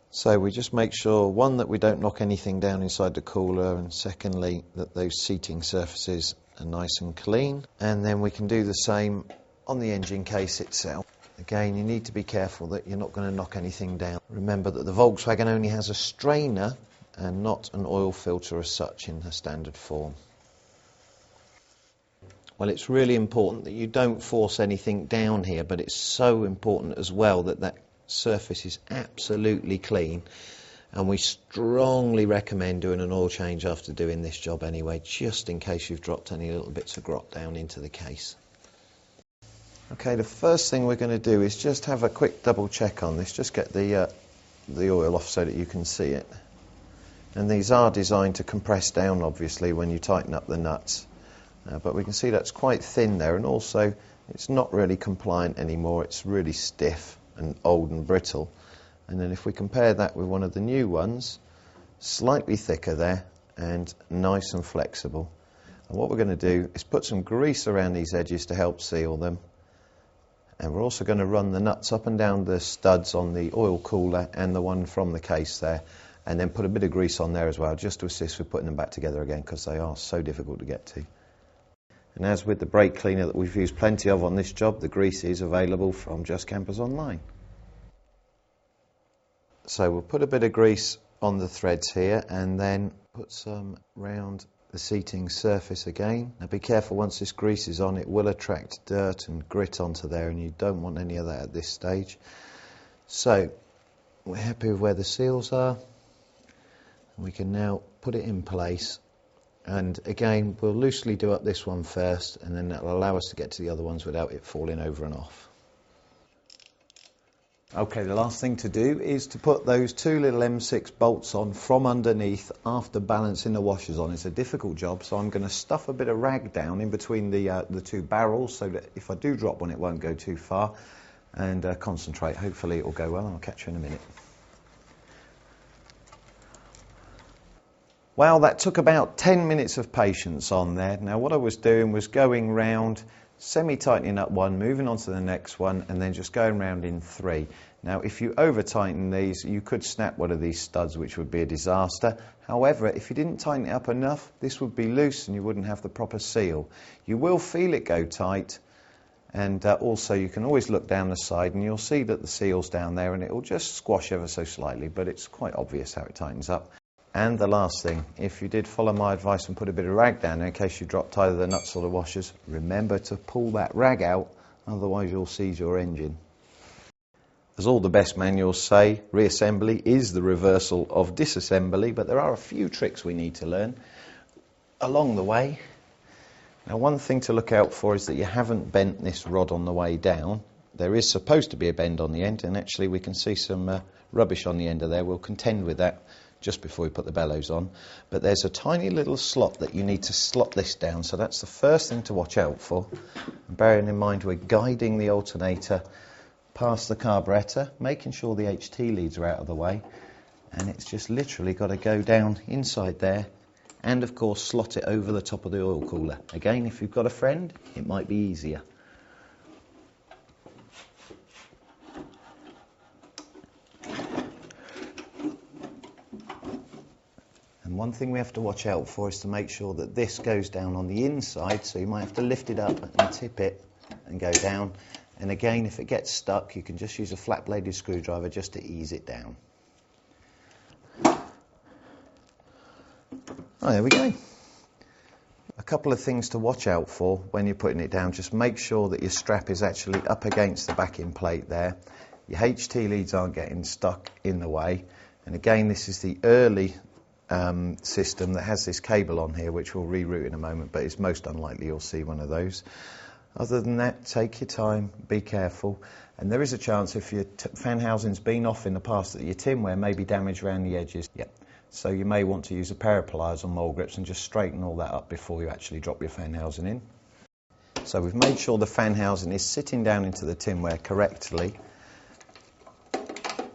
So we just make sure, one, that we don't knock anything down inside the cooler, and secondly, that those seating surfaces are nice and clean. And then we can do the same on the engine case itself. Again, you need to be careful that you're not going to knock anything down. Remember that the Volkswagen only has a strainer and not an oil filter as such in the standard form. Well, it's really important that you don't force anything down here, but it's so important as well that that surface is absolutely clean, and we strongly recommend doing an oil change after doing this job anyway, just in case you've dropped any little bits of grot down into the case. Okay, the first thing we're going to do is just have a quick double check on this, just get the oil off so that you can see it. And these are designed to compress down obviously when you tighten up the nuts, but we can see that's quite thin there, and also it's not really compliant anymore, it's really stiff and old and brittle. And then if we compare that with one of the new ones, slightly thicker there and nice and flexible. And what we're going to do is put some grease around these edges to help seal them, and we're also going to run the nuts up and down the studs on the oil cooler and the one from the case there, and then put a bit of grease on there as well, just to assist with putting them back together again, because they are so difficult to get to. And as with the brake cleaner that we've used plenty of on this job, the grease is available from Just Kampers online. So we'll put a bit of grease on the threads here, and then put some round the seating surface again. Now be careful, once this grease is on, it will attract dirt and grit onto there, and you don't want any of that at this stage. So we're happy with where the seals are. We can now put it in place. And again, we'll loosely do up this one first, and then that'll allow us to get to the other ones without it falling over and off. Okay, the last thing to do is to put those two little M6 bolts on from underneath after balancing the washers on. It's a difficult job, so I'm going to stuff a bit of rag down in between the two barrels, so that if I do drop one, it won't go too far, and concentrate. Hopefully it will go well, and I'll catch you in a minute. Well, that took about 10 minutes of patience on there. Now what I was doing was going round, semi-tightening up one, moving on to the next one, and then just going round in three. Now if you over-tighten these, you could snap one of these studs, which would be a disaster. However, if you didn't tighten it up enough, this would be loose and you wouldn't have the proper seal. You will feel it go tight, and also you can always look down the side and you'll see that the seal's down there, and it will just squash ever so slightly, but it's quite obvious how it tightens up. And the last thing, if you did follow my advice and put a bit of rag down in case you dropped either the nuts or the washers, remember to pull that rag out, otherwise you'll seize your engine. As all the best manuals say, reassembly is the reversal of disassembly, but there are a few tricks we need to learn along the way. Now one thing to look out for is that you haven't bent this rod on the way down. There is supposed to be a bend on the end, and actually we can see some rubbish on the end of there. We'll contend with that just before we put the bellows on, but there's a tiny little slot that you need to slot this down, so that's the first thing to watch out for. And bearing in mind we're guiding the alternator past the carburettor, making sure the HT leads are out of the way, and it's just literally got to go down inside there, and of course slot it over the top of the oil cooler. Again, if you've got a friend, it might be easier. And one thing we have to watch out for is to make sure that this goes down on the inside, so you might have to lift it up and tip it and go down. And again, if it gets stuck, you can just use a flat-bladed screwdriver just to ease it down. Oh, there we go. A couple of things to watch out for when you're putting it down. Just make sure that your strap is actually up against the backing plate there. Your HT leads aren't getting stuck in the way. And again, this is the early system that has this cable on here, which we'll reroute in a moment, but it's most unlikely you'll see one of those. Other than that, take your time, be careful, and there is a chance if your fan housing's been off in the past that your tin wear may be damaged around the edges. Yep. So you may want to use a pair of pliers or mole grips and just straighten all that up before you actually drop your fan housing in. So we've made sure the fan housing is sitting down into the tin wear correctly,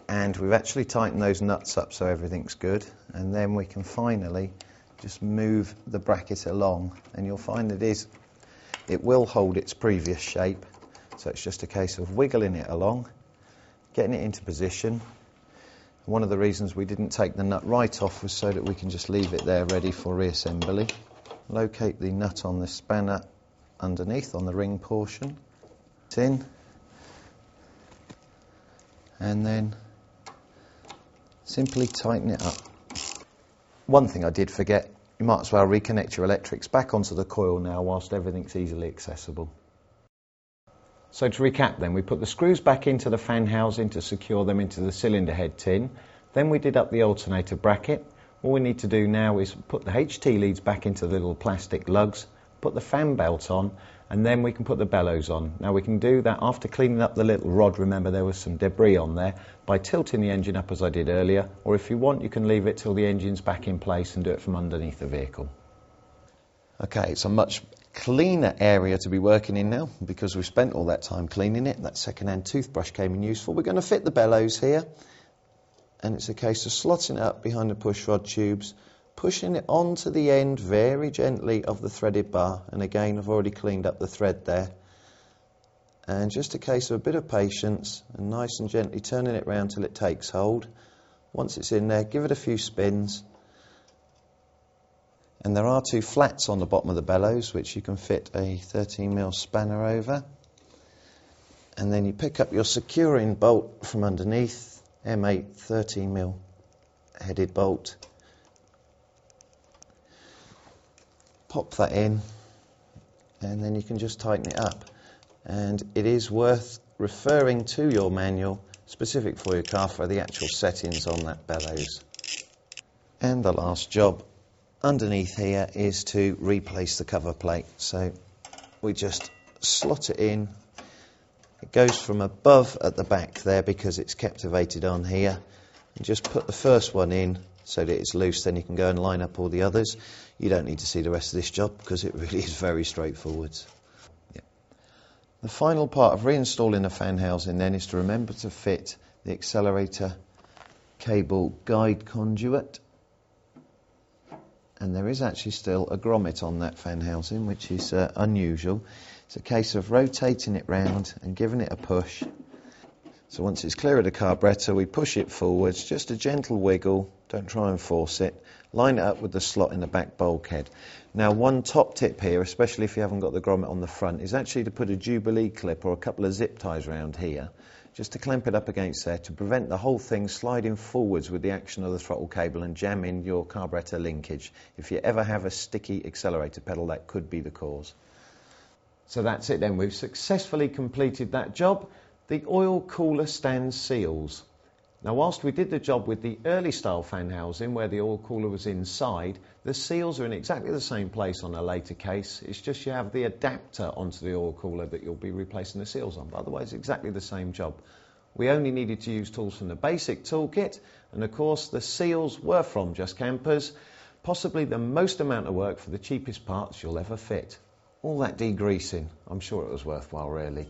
and we've actually tightened those nuts up so everything's good, and then we can finally just move the bracket along, and you'll find it will hold its previous shape, so it's just a case of wiggling it along, getting it into position, One of the reasons we didn't take the nut right off was so that we can just leave it there ready for reassembly. Locate the nut on the spanner underneath on the ring portion. It's in. And then simply tighten it up. One thing I did forget, you might as well reconnect your electrics back onto the coil now whilst everything's easily accessible. So to recap then, we put the screws back into the fan housing to secure them into the cylinder head tin. Then we did up the alternator bracket. All we need to do now is put the HT leads back into the little plastic lugs, put the fan belt on, and then we can put the bellows on. Now we can do that after cleaning up the little rod. Remember there was some debris on there, by tilting the engine up as I did earlier, or if you want you can leave it till the engine's back in place and do it from underneath the vehicle. Okay, it's a much cleaner area to be working in now because we've spent all that time cleaning it. That second-hand toothbrush came in useful. We're going to fit the bellows here, and it's a case of slotting it up behind the push rod tubes, pushing it onto the end very gently of the threaded bar, and again I've already cleaned up the thread there, and just a case of a bit of patience and nice and gently turning it round till it takes hold. Once it's in there, give it a few spins. And there are two flats on the bottom of the bellows which you can fit a 13mm spanner over. And then you pick up your securing bolt from underneath, M8 13mm headed bolt. Pop that in, and then you can just tighten it up. And it is worth referring to your manual specific for your car for the actual settings on that bellows. And the last job underneath here is to replace the cover plate. So we just slot it in. It goes from above at the back there because it's captivated on here. And just put the first one in so that it's loose, then you can go and line up all the others. You don't need to see the rest of this job because it really is very straightforward. Yeah. The final part of reinstalling the fan housing then is to remember to fit the accelerator cable guide conduit. And there is actually still a grommet on that fan housing, which is unusual. It's a case of rotating it round and giving it a push. So once it's clear of the carburettor, we push it forwards, just a gentle wiggle, don't try and force it. Line it up with the slot in the back bulkhead. Now one top tip here, especially if you haven't got the grommet on the front, is actually to put a Jubilee clip or a couple of zip ties around here, just to clamp it up against there to prevent the whole thing sliding forwards with the action of the throttle cable and jamming your carburettor linkage. If you ever have a sticky accelerator pedal, that could be the cause. So that's it then, we've successfully completed that job. The oil cooler stand seals. Now whilst we did the job with the early style fan housing where the oil cooler was inside, the seals are in exactly the same place on a later case. It's just you have the adapter onto the oil cooler that you'll be replacing the seals on, but otherwise exactly the same job. We only needed to use tools from the basic toolkit, and of course the seals were from Just Kampers, possibly the most amount of work for the cheapest parts you'll ever fit. All that degreasing, I'm sure it was worthwhile really.